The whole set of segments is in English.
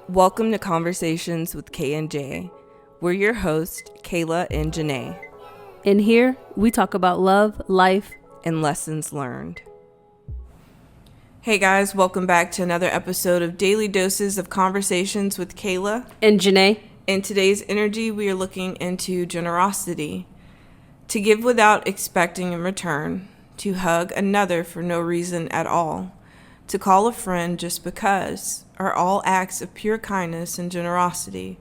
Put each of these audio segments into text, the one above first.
Welcome to Conversations with K and J. We're your hosts, Kayla and Janae. In here, we talk about love, life, and lessons learned. Hey guys, welcome back to another episode of Daily Doses of Conversations with Kayla and Janae. In today's energy, we are looking into generosity. To give without expecting in return, to hug another for no reason at all, to call a friend just because, are all acts of pure kindness and generosity.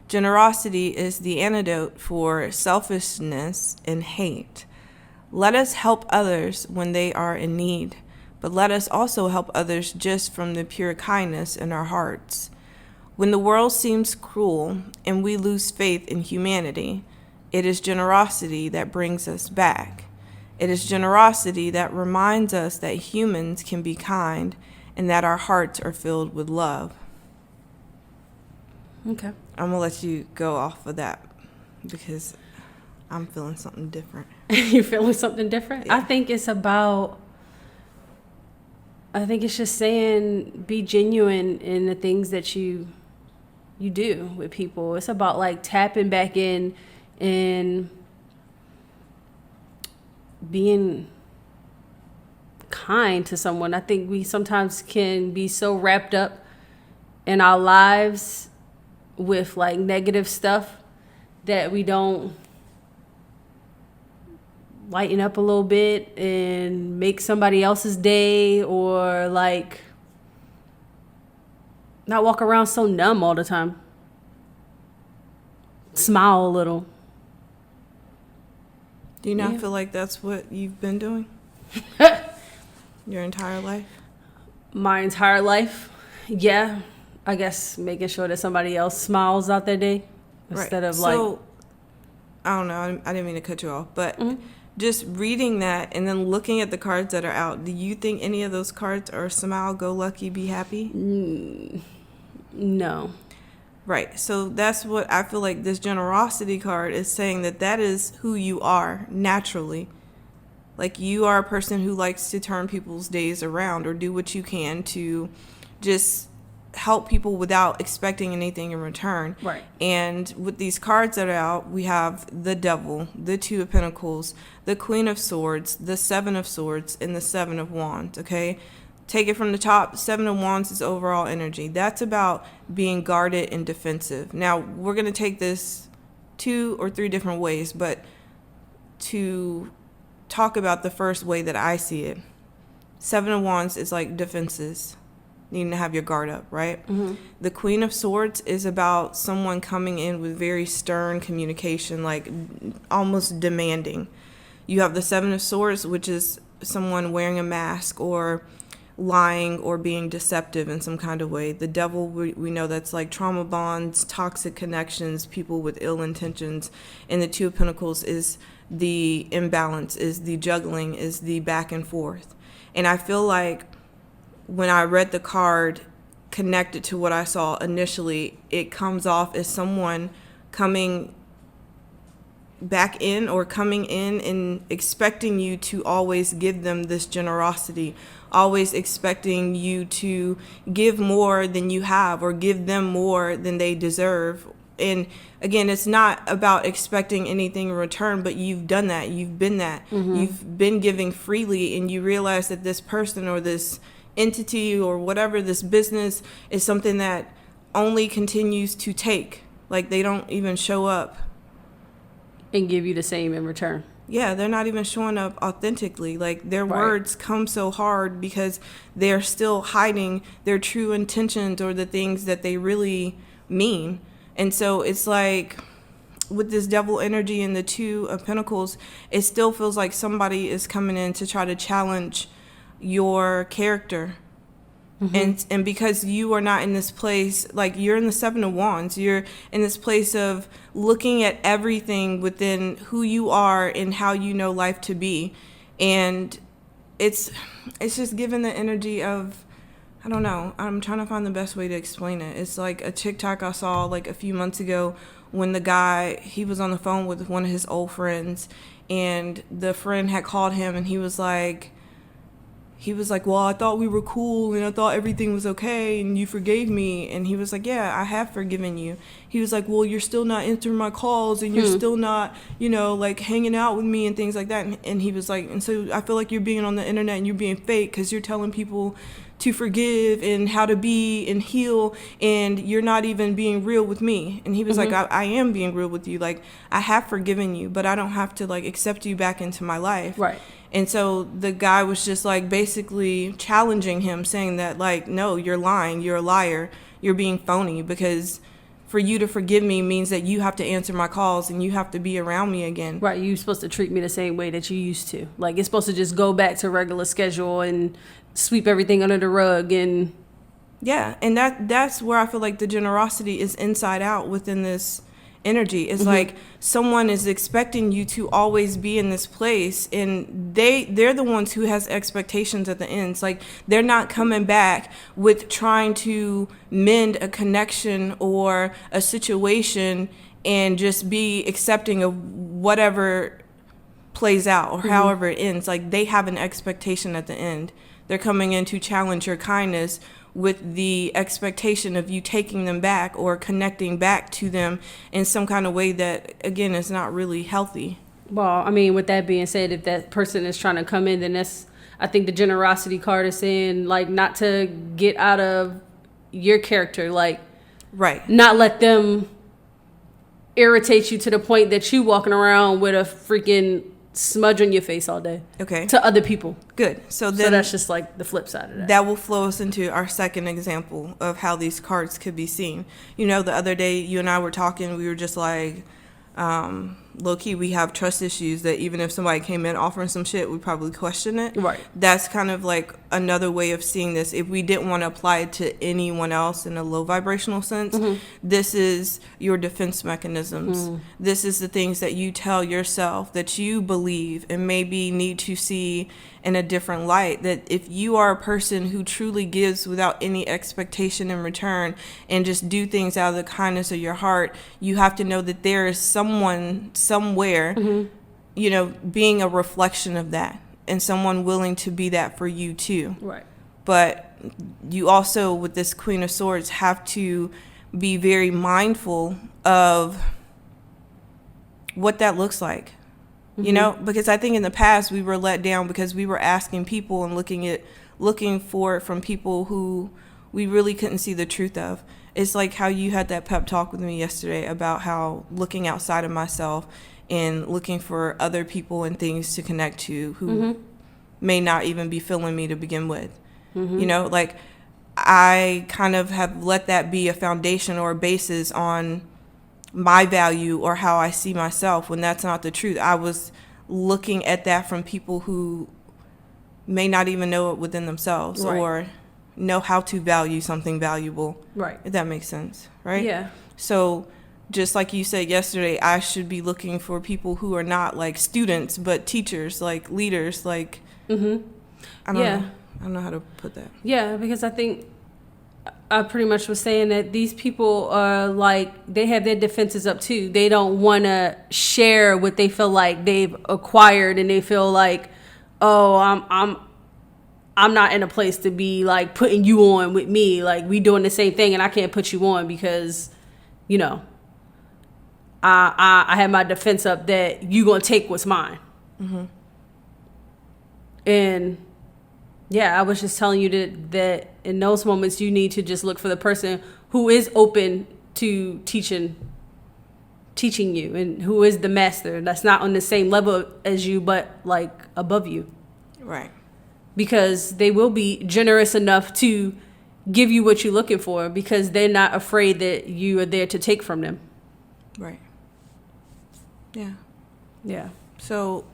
Generosity is the antidote for selfishness and hate. Let us help others when they are in need, but let us also help others just from the pure kindness in our hearts. When the world seems cruel and we lose faith in humanity, it is generosity that brings us back. It is generosity that reminds us that humans can be kind and that our hearts are filled with love. Okay. I'm going to let you go off of that because I'm feeling something different. You're feeling something different? Yeah. I think it's just saying be genuine in the things that you do with people. It's about like tapping back in and being kind to someone. I think we sometimes can be so wrapped up in our lives with like negative stuff that we don't lighten up a little bit and make somebody else's day, or like not walk around so numb all the time. Smile a little. Do you not feel like that's what you've been doing? Your entire life? My entire life? Yeah. I guess making sure that somebody else smiles out their day instead of like... So, I don't know. I didn't mean to cut you off, but just reading that and then looking at the cards that are out, do you think any of those cards are smile, go lucky, be happy? No. Right. So that's what I feel like this generosity card is saying, that is who you are naturally. Like, you are a person who likes to turn people's days around or do what you can to just help people without expecting anything in return. Right. And with these cards that are out, we have the Devil, the Two of Pentacles, the Queen of Swords, the Seven of Swords, and the Seven of Wands, okay? Take it from the top. Seven of Wands is overall energy. That's about being guarded and defensive. Now, we're going to take this 2 or 3 different ways, but to talk about the first way that I see it, Seven of Wands is like defenses, needing to have your guard up, right? Mm-hmm. The Queen of Swords is about someone coming in with very stern communication, like almost demanding. You have the Seven of Swords, which is someone wearing a mask or lying or being deceptive in some kind of way. The Devil, we know that's like trauma bonds, toxic connections, people with ill intentions. And the Two of Pentacles is the imbalance, is the juggling, is the back and forth. And I feel like when I read the card connected to what I saw initially, it comes off as someone coming back in or coming in and expecting you to always give them this generosity, always expecting you to give more than you have or give them more than they deserve. And again, it's not about expecting anything in return, but you've done that. You've been that. Mm-hmm. You've been giving freely, and you realize that this person or this entity or whatever, this business, is something that only continues to take. Like, they don't even show up and give you the same in return. Yeah, they're not even showing up authentically. Like, their words come so hard because they're still hiding their true intentions or the things that they really mean. And so it's like, with this Devil energy and the Two of Pentacles, it still feels like somebody is coming in to try to challenge your character. Mm-hmm. And because you are not in this place, like, you're in the Seven of Wands, you're in this place of looking at everything within who you are and how you know life to be. And it's just given the energy of, I don't know, I'm trying to find the best way to explain it. It's like a TikTok I saw like a few months ago when the guy, he was on the phone with one of his old friends, and the friend had called him and he was like, he was like, well, I thought we were cool and I thought everything was okay and you forgave me. And he was like, yeah, I have forgiven you. He was like, well, you're still not answering my calls and you're still not, like hanging out with me and things like that. And he was like, and so I feel like you're being on the internet and you're being fake because you're telling people to forgive and how to be and heal, and you're not even being real with me. And he was like, I am being real with you. Like, I have forgiven you, but I don't have to like accept you back into my life. Right. And so the guy was just like basically challenging him, saying that like, no, you're lying, you're a liar, you're being phony, because for you to forgive me means that you have to answer my calls and you have to be around me again. Right, you're supposed to treat me the same way that you used to. Like, it's supposed to just go back to regular schedule and sweep everything under the rug. And yeah, and that's where I feel like the generosity is inside out within this energy. It's like someone is expecting you to always be in this place, and they're the ones who has expectations at the end. It's like they're not coming back with trying to mend a connection or a situation and just be accepting of whatever plays out or however it ends. Like, they have an expectation at the end. They're coming in to challenge your kindness with the expectation of you taking them back or connecting back to them in some kind of way that, again, is not really healthy. well, I mean, with that being said, if that person is trying to come in, then I think the generosity card is saying, like, not to get out of your character, like, Right. not let them irritate you to the point that you walking around with a freaking smudge on your face all day. Okay. To other people. Good. So then So that's just like the flip side of that. that will flow us into our second example of how these cards could be seen. The other day you and I were talking, we were just like, low key, we have trust issues that even if somebody came in offering some shit, we'd probably question it. Right. That's kind of like another way of seeing this. If we didn't want to apply it to anyone else in a low vibrational sense, this is your defense mechanisms. This is the things that you tell yourself that you believe and maybe need to see in a different light. That if you are a person who truly gives without any expectation in return and just do things out of the kindness of your heart, you have to know that there is someone somewhere, being a reflection of that, and someone willing to be that for you too. Right. But you also, with this Queen of Swords, have to be very mindful of what that looks like. Because I think in the past we were let down because we were asking people and looking for it from people who we really couldn't see the truth of. It's like how you had that pep talk with me yesterday about how looking outside of myself and looking for other people and things to connect to who may not even be feeling me to begin with. Like, I kind of have let that be a foundation or a basis on my value or how I see myself, when that's not the truth. I was looking at that from people who may not even know it within themselves, Right. or know how to value something valuable. Right. If that makes sense, right? Yeah. So just like you said yesterday, I should be looking for people who are not like students, but teachers, like leaders, like, I don't know how to put that. Yeah, because I think I pretty much was saying that these people are like, they have their defenses up too. They don't want to share what they feel like they've acquired, and they feel like, oh, I'm not in a place to be like putting you on with me. Like, we doing the same thing, and I can't put you on because, I have my defense up that you gonna take what's mine. And yeah, I was just telling you that in those moments you need to just look for the person who is open to teaching you, and who is the master that's not on the same level as you, but like above you. Right. Because they will be generous enough to give you what you're looking for, because they're not afraid that you are there to take from them. Right. Yeah. Yeah. So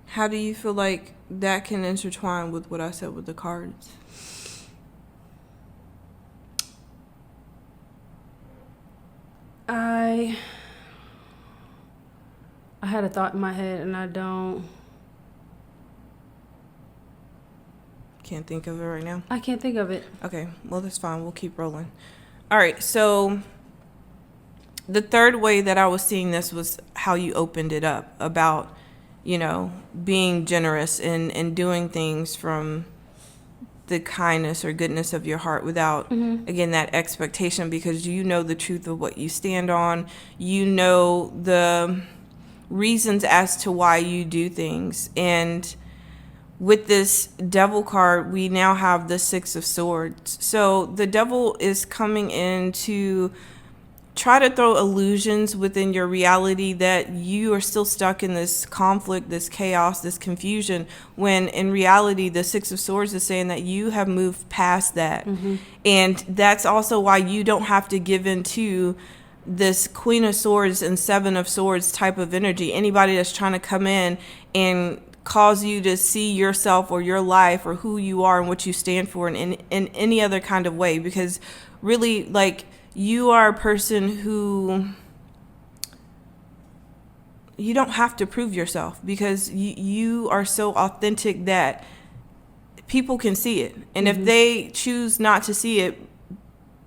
how do you feel like that can intertwine with what I said with the cards? I had a thought in my head, and I can't think of it right now. I can't think of it. Okay, well, that's fine. We'll keep rolling. All right, so the third way that I was seeing this was how you opened it up about, being generous and doing things from the kindness or goodness of your heart without, again, that expectation, because you know the truth of what you stand on. You know the reasons as to why you do things. And with this devil card, we now have the Six of Swords. So the devil is coming in to try to throw illusions within your reality that you are still stuck in this conflict, this chaos, this confusion, when in reality the Six of Swords is saying that you have moved past that. And that's also why you don't have to give in to this Queen of Swords and Seven of Swords type of energy. Anybody that's trying to come in and cause you to see yourself or your life or who you are and what you stand for in any other kind of way, because really, like, you are a person who you don't have to prove yourself, because you are so authentic that people can see it. And if they choose not to see it,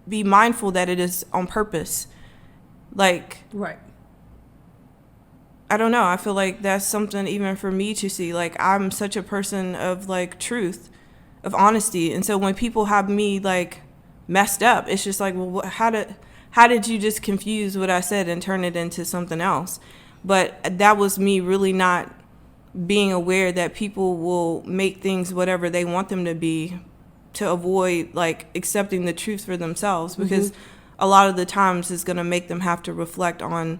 be mindful that it is on purpose. Like, right. I don't know. I feel like that's something even for me to see. Like, I'm such a person of, like, truth, of honesty. And so when people have me, like, messed up, it's just like, well, how did you just confuse what I said and turn it into something else? But that was me really not being aware that people will make things whatever they want them to be to avoid, like, accepting the truth for themselves, because a lot of the times it's going to make them have to reflect on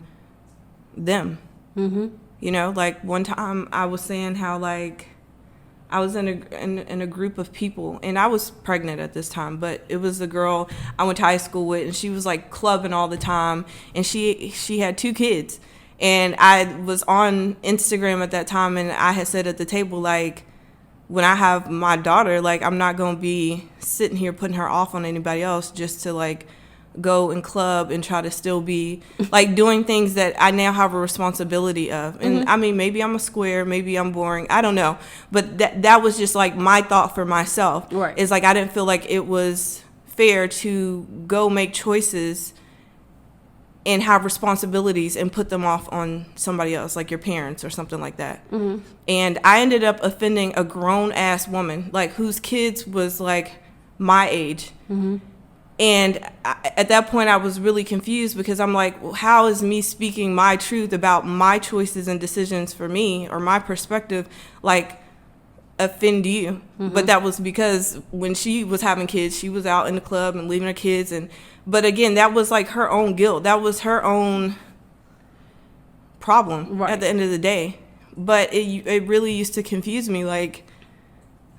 them. Like, one time I was saying how, like, I was in a group of people, and I was pregnant at this time, but it was a girl I went to high school with, and she was, like, clubbing all the time, and she had 2 kids. And I was on Instagram at that time, and I had said at the table, like, when I have my daughter, like, I'm not going to be sitting here putting her off on anybody else just to, like, go and club and try to still be, like, doing things that I now have a responsibility of. And I mean, maybe I'm a square, maybe I'm boring, I don't know. But that was just, like, my thought for myself. Right. It's like, I didn't feel like it was fair to go make choices and have responsibilities and put them off on somebody else, like your parents or something like that. And I ended up offending a grown-ass woman, like, whose kids was, like, my age. And at that point, I was really confused, because I'm like, well, how is me speaking my truth about my choices and decisions for me, or my perspective, like, offend you? But that was because when she was having kids, she was out in the club and leaving her kids. But again, that was, like, her own guilt. That was her own problem at the end of the day. But it really used to confuse me. Like,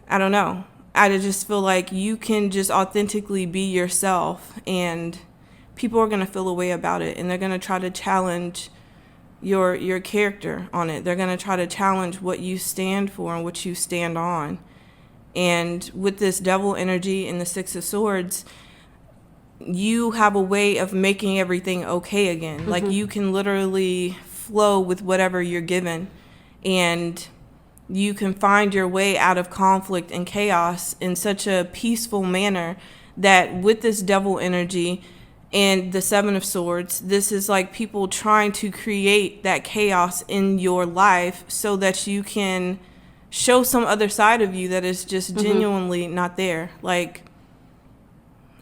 I don't know. I just feel like you can just authentically be yourself, and people are going to feel a way about it, and they're going to try to challenge your character on it. They're going to try to challenge what you stand for and what you stand on. And with this devil energy and the Six of Swords, you have a way of making everything okay again. Like, you can literally flow with whatever you're given, and you can find your way out of conflict and chaos in such a peaceful manner that with this devil energy and the Seven of Swords, this is like people trying to create that chaos in your life so that you can show some other side of you that is just genuinely not there. Like,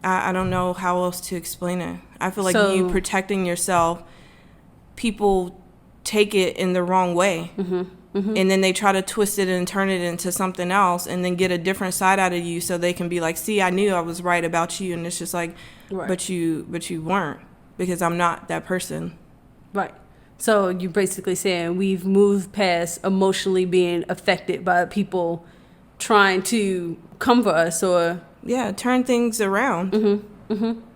I don't know how else to explain it. I feel like you protecting yourself, people take it in the wrong way. And then they try to twist it and turn it into something else, and then get a different side out of you so they can be like, see, I knew I was right about you. And it's just like, but you weren't, because I'm not that person. Right. So you're basically saying we've moved past emotionally being affected by people trying to come for us, or turn things around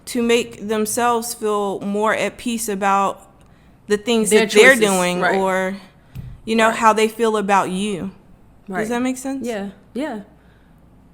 to make themselves feel more at peace about the things that they're doing, or how they feel about you. Does that make sense? Yeah.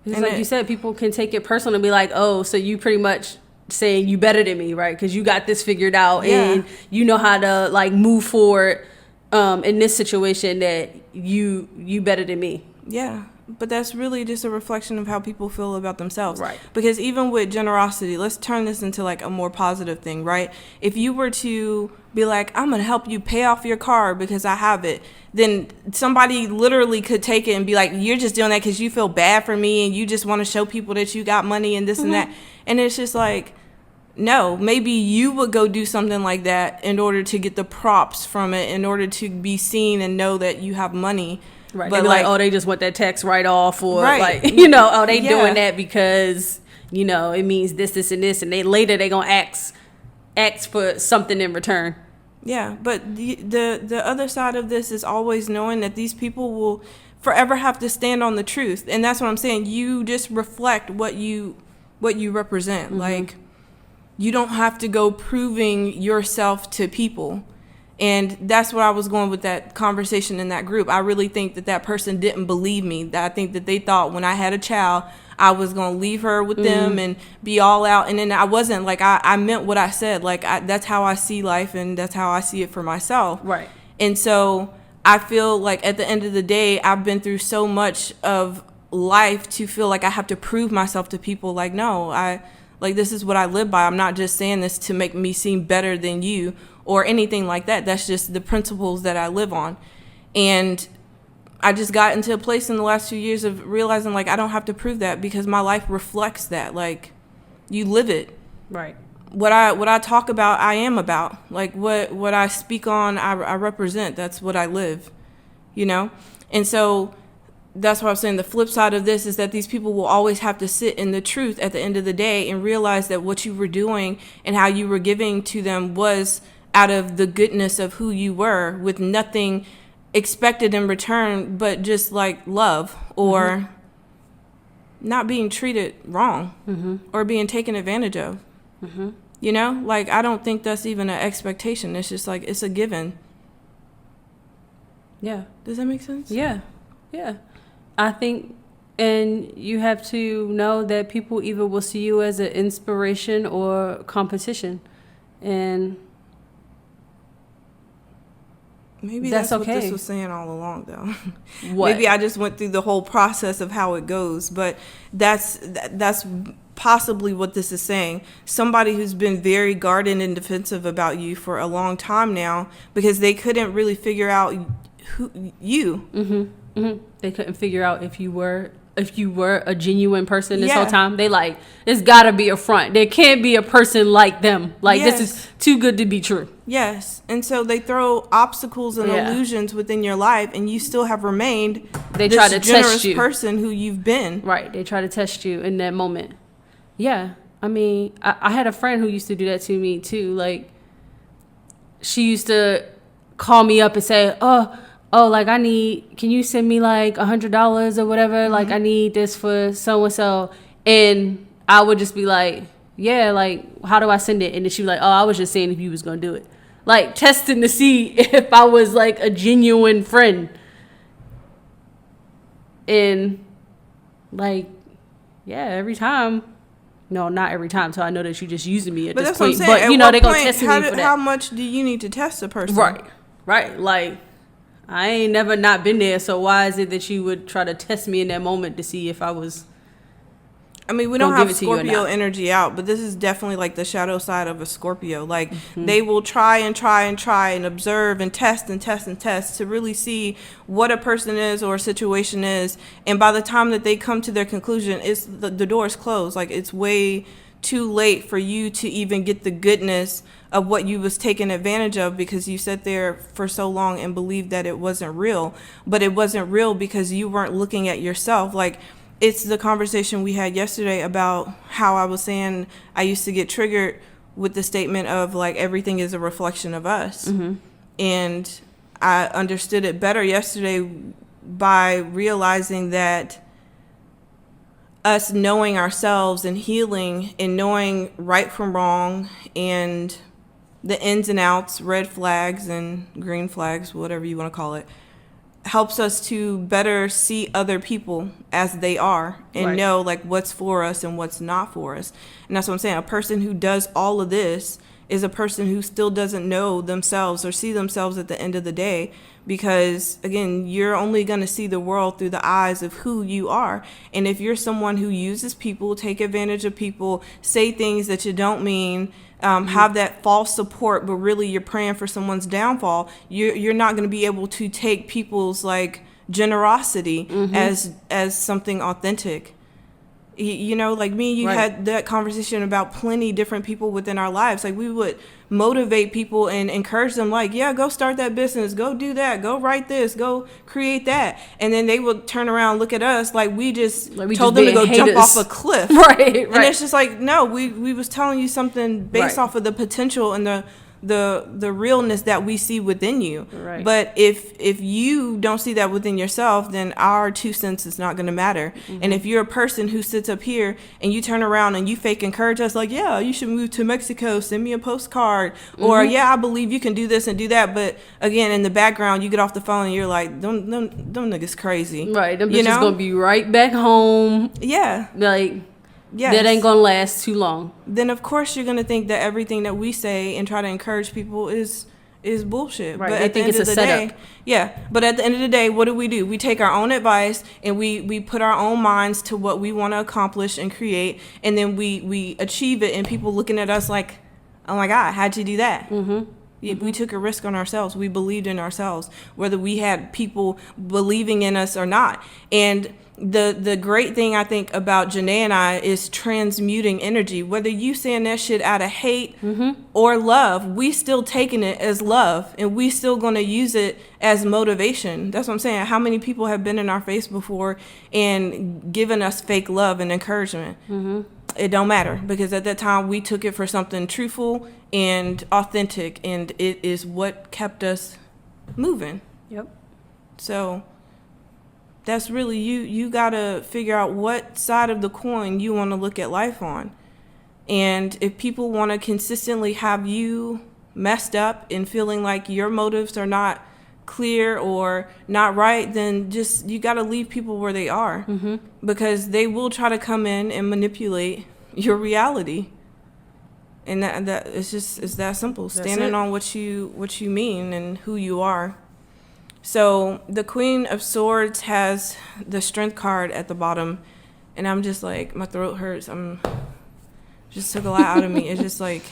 Because like you said, people can take it personal and be like, oh, so you pretty much saying you better than me, right? Because you got this figured out and you know how to, like, move forward in this situation, that you better than me. Yeah. But that's really just a reflection of how people feel about themselves. Right. Because even with generosity, let's turn this into like a more positive thing, right? If you were to be like, I'm going to help you pay off your car because I have it, then somebody literally could take it and be like, you're just doing that because you feel bad for me and you just want to show people that you got money and this and that. And it's just like, no, maybe you would go do something like that in order to get the props from it, in order to be seen and know that you have money. Right. But like, oh, they just want that tax write off, or right. like, oh, they doing that because, it means this, and this, and they gonna ask for something in return. Yeah, but the other side of this is always knowing that these people will forever have to stand on the truth, and that's what I'm saying. You just reflect what you represent. Like, you don't have to go proving yourself to people. And that's where I was going with that conversation in that group. I really think that person didn't believe me. I think that they thought when I had a child, I was going to leave her with them and be all out. And then I wasn't. Like, I meant what I said. Like, that's how I see life, and that's how I see it for myself. Right. And so I feel like at the end of the day, I've been through so much of life to feel like I have to prove myself to people. Like, no, this is what I live by. I'm not just saying this to make me seem better than you or anything like that. That's just the principles that I live on. And I just got into a place in the last 2 years of realizing, like, I don't have to prove that because my life reflects that. Like, you live it. Right. What I talk about, I am about. Like, what I speak on, I represent. That's what I live, And so that's what I'm saying. The flip side of this is that these people will always have to sit in the truth at the end of the day and realize that what you were doing and how you were giving to them was out of the goodness of who you were, with nothing expected in return but just like love or not being treated wrong or being taken advantage of. Like, I don't think that's even an expectation. It's just like, it's a given. Yeah. Does that make sense? Yeah. I think, and you have to know that people either will see you as an inspiration or competition, and maybe that's that's okay. what this was saying all along, though. What? Maybe I just went through the whole process of how it goes, but that's possibly what this is saying. Somebody who's been very guarded and defensive about you for a long time now because they couldn't really figure out who you. They couldn't figure out if you were a genuine person this Yeah. whole time. They like, there's gotta be a front. There can't be a person like them. Like, Yes. this is too good to be true. Yes. And so they throw obstacles and illusions within your life, and you still have remained They this try to generous test you. person who you've been. Right. They try to test you in that moment. Yeah. I mean, I had a friend who used to do that to me too. Like, she used to call me up and say, like, can you send me like $100 or whatever? Like, I need this for so-and-so. And I would just be like, yeah, like, how do I send it? And then she was like, I was just saying if you was going to do it. Like, testing to see if I was like a genuine friend. And like, yeah, every time. No, not every time. So I know that you're just using me at But this that's what I'm point. saying. But, At they're what going to point, test me for that. How much do you need to test a person? Right. Like, I ain't never not been there, so why is it that you would try to test me in that moment to see if I was... I mean, we don't Gonna have give it to you or Scorpio not. energy out, but this is definitely like the shadow side of a Scorpio. Like, they will try and observe and test to really see what a person is or a situation is. And by the time that they come to their conclusion, it's the door is closed. Like, it's way too late for you to even get the goodness of what you was taken advantage of because you sat there for so long and believed that it wasn't real. But it wasn't real because you weren't looking at yourself. Like, it's the conversation we had yesterday about how I was saying I used to get triggered with the statement of, like, everything is a reflection of us. And I understood it better yesterday by realizing that us knowing ourselves and healing and knowing right from wrong and the ins and outs, red flags and green flags, whatever you want to call it, helps us to better see other people as they are and Right. know like what's for us and what's not for us. And that's what I'm saying. A person who does all of this is a person who still doesn't know themselves or see themselves at the end of the day, because again, you're only going to see the world through the eyes of who you are. And if you're someone who uses people, take advantage of people, say things that you don't mean, have that false support, but really you're praying for someone's downfall, you're not going to be able to take people's like generosity as something authentic. You know, like me and you Right. had that conversation about plenty different people within our lives. Like we would motivate people and encourage them like, yeah, go start that business, go do that, go write this, go create that. And then they would turn around, look at us like we just Like we told just them to go being jump haters. off a cliff. Right, And right. it's just like, no, we was telling you something based Right. off of the potential and the realness that we see within you. Right. But if you don't see that within yourself, then our 2 cents is not going to matter. And if you're a person who sits up here and you turn around and you fake encourage us like, yeah, you should move to Mexico, send me a postcard, or yeah, I believe you can do this and do that, but again, in the background you get off the phone and you're like, them niggas crazy. Right. Them You bitches know? gonna be right back home. Yeah. Like, Yes. that ain't gonna last too long. Then of course you're gonna think that everything that we say and try to encourage people is bullshit. Right, But they at the think end it's of a the setup. day, yeah. But at the end of the day, what do? We take our own advice and we put our own minds to what we want to accomplish and create, and then we achieve it, and people looking at us like, oh my God, how'd you do that? We took a risk on ourselves. We believed in ourselves, whether we had people believing in us or not. And the great thing I think about Janae and I is transmuting energy. Whether you saying that shit out of hate or love, we still taking it as love, and we still gonna use it as motivation. That's what I'm saying. How many people have been in our face before and given us fake love and encouragement? It don't matter, because at that time we took it for something truthful and authentic, and it is what kept us moving. Yep. So that's really you gotta figure out what side of the coin you want to look at life on. And if people want to consistently have you messed up and feeling like your motives are not clear or not right, then just you got to leave people where they are, because they will try to come in and manipulate your reality. And that it's that simple. Standing it. on what you mean and who you are. So the Queen of Swords has the Strength card at the bottom, and I'm just like, my throat hurts. Just took a lot out of me. It's just like,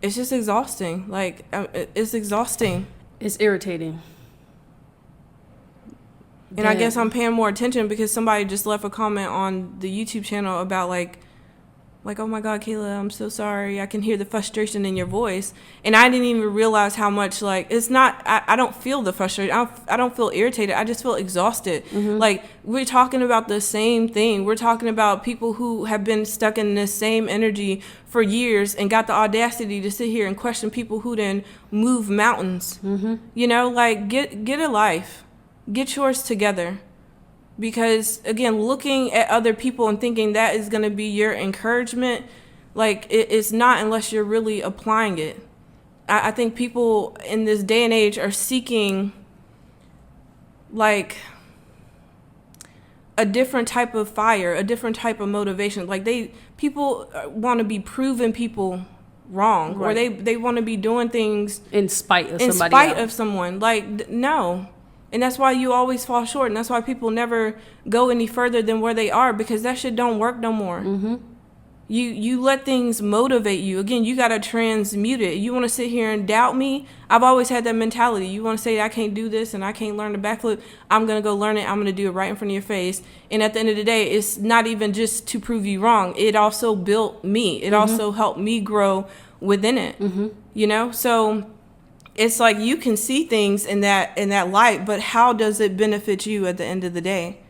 it's just exhausting. Like, it's exhausting. It's irritating. And I guess I'm paying more attention because somebody just left a comment on the YouTube channel about like, oh my God, Kayla, I'm so sorry. I can hear the frustration in your voice. And I didn't even realize how much, like, it's not, I don't feel the frustration. I don't feel irritated. I just feel exhausted. Like, we're talking about the same thing. We're talking about people who have been stuck in this same energy for years and got the audacity to sit here and question people who then move mountains. You know, like, get a life. Get yours together. Because, again, looking at other people and thinking that is going to be your encouragement, like, it's not unless you're really applying it. I think people in this day and age are seeking, like, a different type of fire, a different type of motivation. Like, people want to be proving people wrong, Right. or they want to be doing things In spite of in somebody spite else. of someone. Like, no. And that's why you always fall short, and that's why people never go any further than where they are, because that shit don't work no more. You let things motivate you. Again, you got to transmute it. You want to sit here and doubt me? I've always had that mentality. You want to say I can't do this and I can't learn the backflip? I'm going to go learn it. I'm going to do it right in front of your face. And at the end of the day, it's not even just to prove you wrong. It also built me. It also helped me grow within it. You know? So it's like you can see things in that light, but how does it benefit you at the end of the day?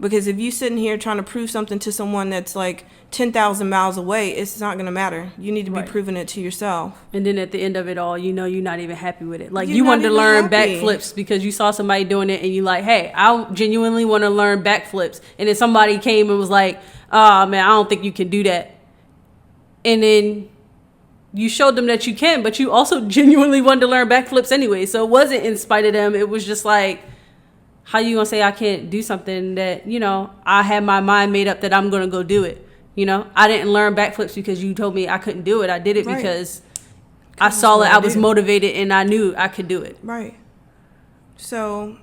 Because if you sitting here trying to prove something to someone that's like 10,000 miles away, it's not going to matter. You need to be Right. proving it to yourself. And then at the end of it all, you know you're not even happy with it. Like, You're you not wanted to even learn happy. backflips because you saw somebody doing it and you like, hey, I genuinely want to learn backflips. And then somebody came and was like, oh man, I don't think you can do that. And then you showed them that you can, but you also genuinely wanted to learn backflips anyway. So it wasn't in spite of them. It was just like, how you gonna say I can't do something that, you know, I had my mind made up that I'm gonna go do it? You know, I didn't learn backflips because you told me I couldn't do it. I did it Right. because I saw it, what I I was do. motivated, and I knew I could do it. Right. So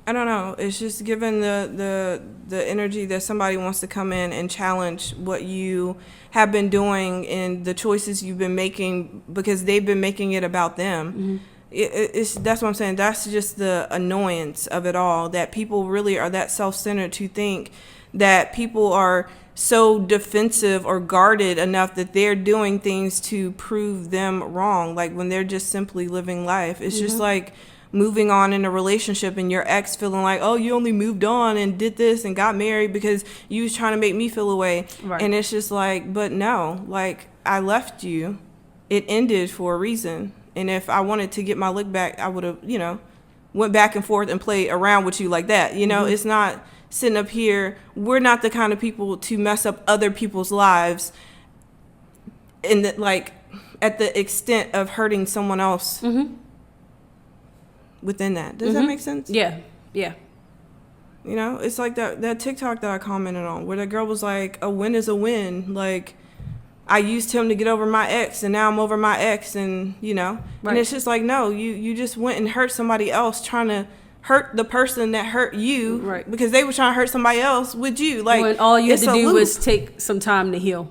I don't know. It's just given the energy that somebody wants to come in and challenge what you have been doing and the choices you've been making because they've been making it about them. It's that's what I'm saying. That's just the annoyance of it all, that people really are that self-centered to think that people are so defensive or guarded enough that they're doing things to prove them wrong, like when they're just simply living life. It's just like moving on in a relationship and your ex feeling like, oh, you only moved on and did this and got married because you was trying to make me feel away. Right. And it's just like, but no, like, I left you. It ended for a reason. And if I wanted to get my lick back, I would have, you know, went back and forth and played around with you like that. You know, it's not sitting up here. We're not the kind of people to mess up other people's lives in the, like, at the extent of hurting someone else within that. Does that make sense? Yeah, yeah. You know, it's like that TikTok that I commented on where the girl was like, a win is a win. Like, I used him to get over my ex and now I'm over my ex, and, you know, Right. and it's just like, no, you just went and hurt somebody else trying to hurt the person that hurt you, Right. because they were trying to hurt somebody else with you. Like, When all you had it's to a do loop. was take some time to heal.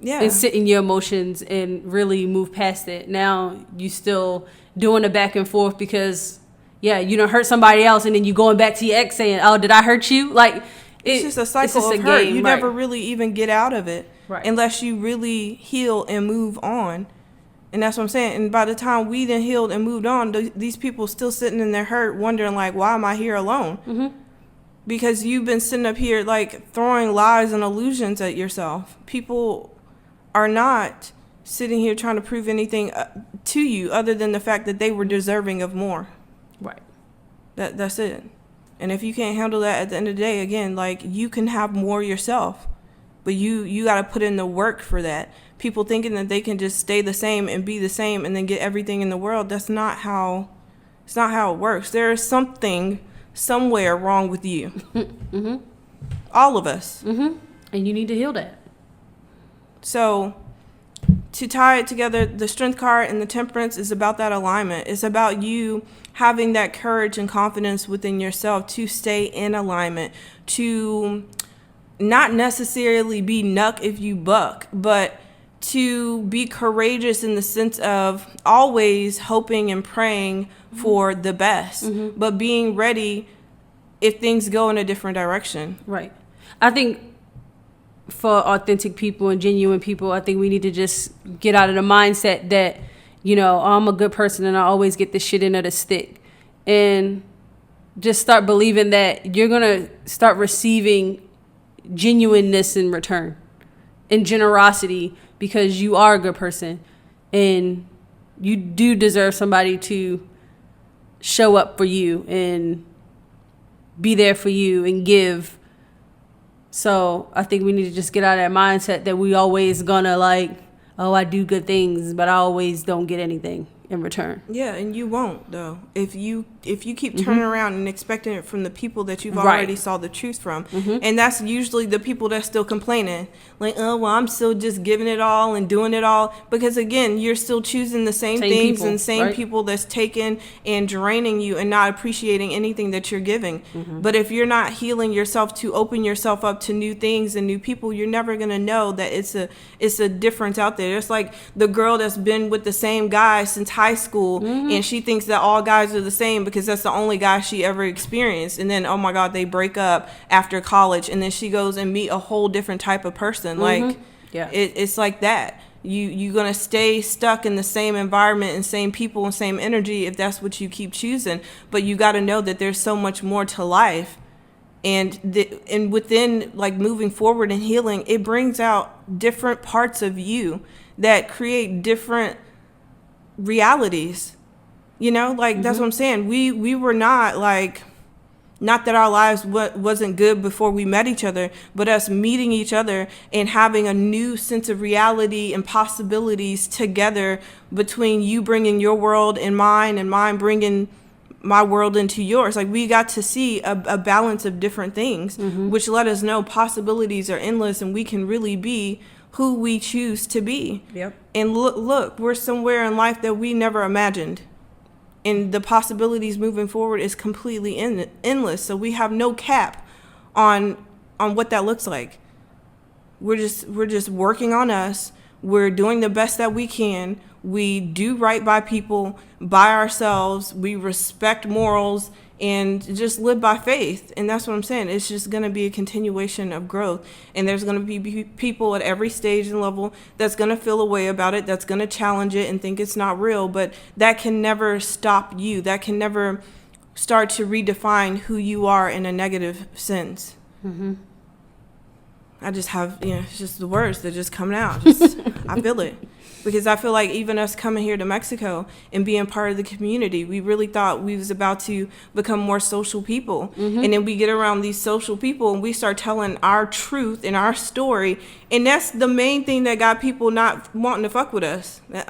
Yeah. And sit in your emotions and really move past it. Now you still doing the back and forth because, yeah, you done hurt somebody else, and then you going back to your ex saying, "Oh, did I hurt you?" Like It's just a cycle just of a hurt. game, You right. never really even get out of it Right. unless you really heal and move on. And that's what I'm saying. And by the time we then healed and moved on, these people still sitting in their hurt, wondering like, why am I here alone? Because you've been sitting up here like throwing lies and illusions at yourself. People are not sitting here trying to prove anything to you other than the fact that they were deserving of more. Right. That's it. And if you can't handle that at the end of the day, again, like, you can have more yourself, but you got to put in the work for that. People thinking that they can just stay the same and be the same and then get everything in the world, it's not how it works. There is something somewhere wrong with you. All of us. And you need to heal that. So to tie it together, the strength card and the temperance is about that alignment. It's about you having that courage and confidence within yourself to stay in alignment, to not necessarily be nuck if you buck, but to be courageous in the sense of always hoping and praying for the best, but being ready if things go in a different direction. Right. I think for authentic people and genuine people, I think we need to just get out of the mindset that, you know, I'm a good person and I always get the shit end of the stick. And just start believing that you're going to start receiving genuineness in return and generosity, because you are a good person and you do deserve somebody to show up for you and be there for you and give. So I think we need to just get out of that mindset that we always gonna like, oh, I do good things, but I always don't get anything in return. Yeah, and you won't though. If you keep turning around and expecting it from the people that you've Right. already saw the truth from, and that's usually the people that's still complaining, like, oh, well, I'm still just giving it all and doing it all, because again, you're still choosing the same things people, and same right? people that's taking and draining you and not appreciating anything that you're giving. But if you're not healing yourself to open yourself up to new things and new people, you're never gonna know that it's a difference out there. It's like the girl that's been with the same guy since high school, and she thinks that all guys are the same because that's the only guy she ever experienced, and then, oh my god, they break up after college, and then she goes and meet a whole different type of person. Like, Yeah. it's like that. You're gonna stay stuck in the same environment and same people and same energy if that's what you keep choosing. But you got to know that there's so much more to life, and within, like, moving forward and healing, it brings out different parts of you that create different realities. You know, like, that's what I'm saying. We were not like, not that our lives wasn't good before we met each other, but us meeting each other and having a new sense of reality and possibilities together, between you bringing your world and mine bringing my world into yours. Like, we got to see a balance of different things, which let us know possibilities are endless and we can really be who we choose to be. Yep. And look, we're somewhere in life that we never imagined. And the possibilities moving forward is completely endless. So we have no cap on what that looks like. We're just working on us. We're doing the best that we can. We do right by people, by ourselves. We respect morals and just live by faith. And that's what I'm saying. It's just going to be a continuation of growth. And there's going to be people at every stage and level that's going to feel a way about it, that's going to challenge it and think it's not real. But that can never stop you. That can never start to redefine who you are in a negative sense. Mm-hmm. I just have, it's just the words that just coming out. I feel it. Because I feel like even us coming here to Mexico and being part of the community, we really thought we was about to become more social people. Mm-hmm. And then we get around these social people and we start telling our truth and our story. And that's the main thing that got people not wanting to fuck with us. They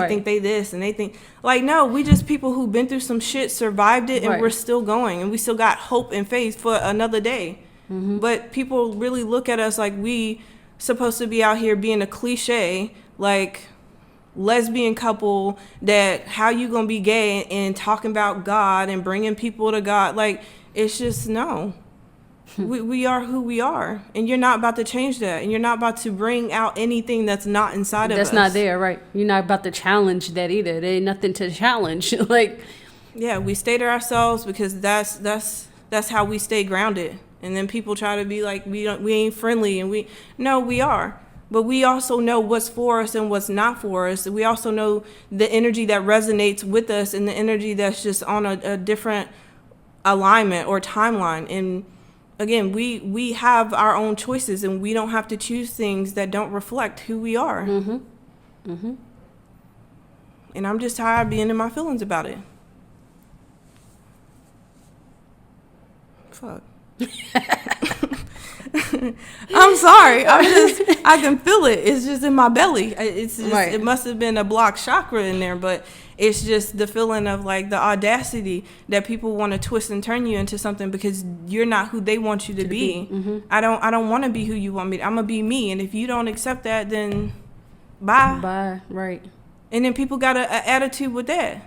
think they this and they think, like, no, we just people who've been through some shit, survived it, and we're still going. And we still got hope and faith for another day. Mm-hmm. But people really look at us like we supposed to be out here being a cliche, like lesbian couple that how you gonna be gay and talking about God and bringing people to God. Like, it's just no. We are who we are, and you're not about to change that, and you're not about to bring out anything that's not inside of us. That's not there, right? You're not about to challenge that either. There ain't nothing to challenge. Like, yeah, we stay to ourselves because that's how we stay grounded. And then people try to be like, we ain't friendly, and we are. But we also know what's for us and what's not for us. We also know the energy that resonates with us and the energy that's just on a different alignment or timeline. And again, we have our own choices, and we don't have to choose things that don't reflect who we are. Mm-hmm. Mm-hmm. And I'm just tired of being in my feelings about it. Fuck. I'm sorry. I can feel it. It's just in my belly. It must have been a blocked chakra in there, but it's just the feeling of like the audacity that people want to twist and turn you into something because you're not who they want you to be. Mm-hmm. I don't want to be who you want me to. I'm gonna be me, and if you don't accept that, then bye. Right. And then people got an attitude with that.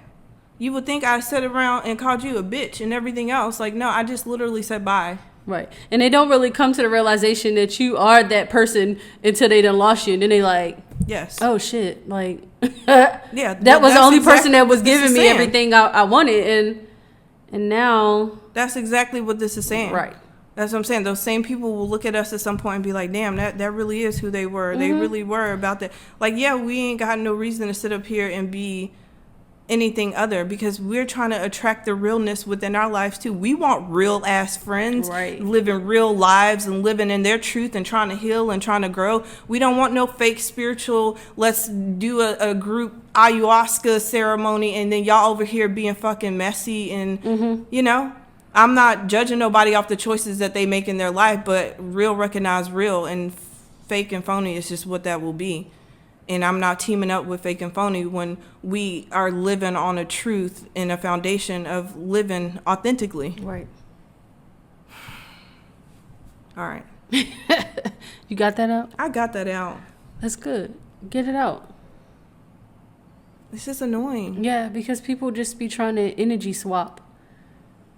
You would think I sat around and called you a bitch and everything else. Like, no, I just literally said bye. Right. And they don't really come to the realization that you are that person until they done lost you. And then they like, yes. Oh, shit. Like, yeah, that was the only person that was giving me everything I wanted. And now. That's exactly what this is saying. Right. That's what I'm saying. Those same people will look at us at some point and be like, damn, that really is who they were. Mm-hmm. They really were about that. Like, yeah, we ain't got no reason to sit up here and be anything other because we're trying to attract the realness within our lives too. We want real ass friends, right, living real lives and living in their truth and trying to heal and trying to grow. We don't want no fake spiritual, let's do a group ayahuasca ceremony and then y'all over here being fucking messy and mm-hmm. I'm not judging nobody off the choices that they make in their life, but real recognize real and fake and phony is just what that will be. And I'm not teaming up with fake and phony when we are living on a truth and a foundation of living authentically. Right. All right. You got that out? I got that out. That's good. Get it out. It's just annoying. Yeah, because people just be trying to energy swap.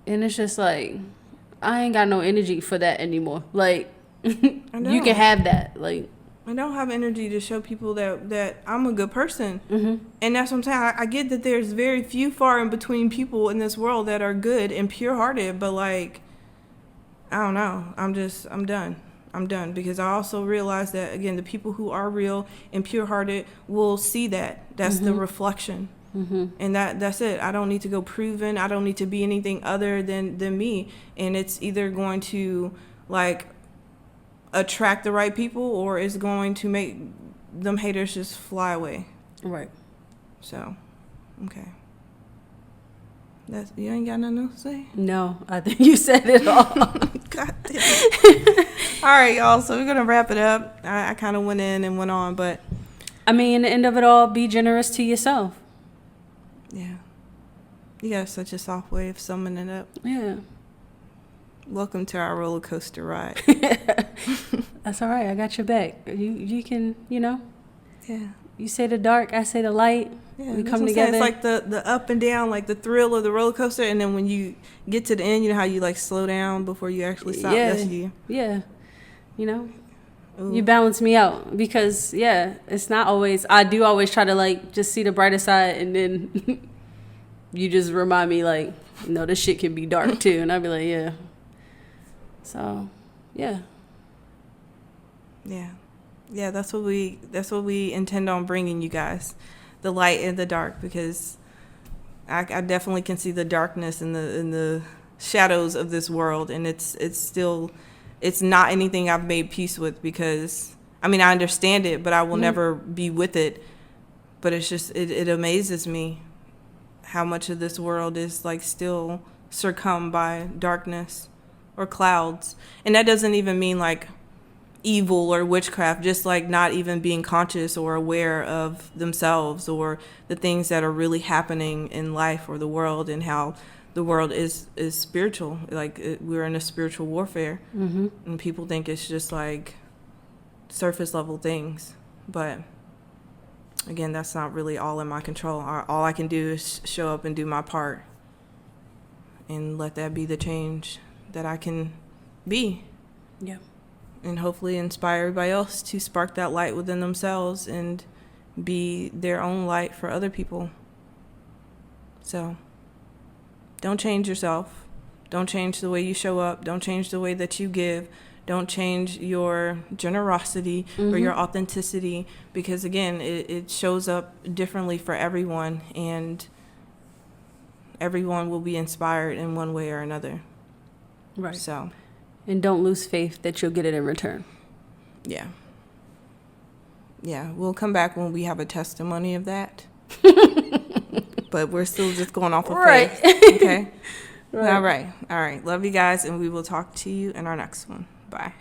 And it's just like, I ain't got no energy for that anymore. Like, you can have that. Like, I don't have energy to show people that I'm a good person. Mm-hmm. And that's what I'm saying. I get that there's very few far in between people in this world that are good and pure-hearted. But, like, I don't know. I'm done. I'm done. Because I also realize that, again, the people who are real and pure-hearted will see that. That's mm-hmm. the reflection. Mm-hmm. And that's it. I don't need to go proven. I don't need to be anything other than me. And it's either going to, like, attract the right people or it's going to make them haters just fly away. Right. So, okay. You ain't got nothing else to say? No, I think you said it all. God damn. All right, y'all. So we're going to wrap it up. I kind of went in and went on, but. I mean, the end of it all, be generous to yourself. Yeah. You got such a soft way of summing it up. Yeah. Welcome to our roller coaster ride. That's all right. I got your back. You can, Yeah. you say the dark, I say the light. Yeah, We that's come what I'm saying. together. It's like the up and down, like the thrill of the roller coaster, and then when you get to the end, you know how you like slow down before you actually stop. Yeah. That's you. Yeah. Ooh. You balance me out because, it's not always, I do always try to like just see the brighter side, and then you just remind me like, no, this shit can be dark too. And I'd be like, yeah. So, yeah. Yeah. Yeah, that's what we intend on bringing you guys, the light and the dark, because I definitely can see the darkness in the shadows of this world, and it's not anything I've made peace with, because I mean, I understand it, but I will never be with it. But it's just it amazes me how much of this world is like still succumbed by darkness or clouds. And that doesn't even mean like evil or witchcraft, just like not even being conscious or aware of themselves or the things that are really happening in life or the world, and how the world is spiritual. Like we're in a spiritual warfare, and people think it's just like surface level things. But again, that's not really all in my control. All I can do is show up and do my part, and let that be the change that I can be. Yeah. And hopefully inspire everybody else to spark that light within themselves and be their own light for other people. So don't change yourself. Don't change the way you show up. Don't change the way that you give. Don't change your generosity or your authenticity, because again, it shows up differently for everyone, and everyone will be inspired in one way or another. Right. So, and don't lose faith that you'll get it in return. yeah. Yeah, we'll come back when we have a testimony of that. But we're still just going off of faith. Okay? Right. All right. Love you guys, and we will talk to you in our next one. Bye.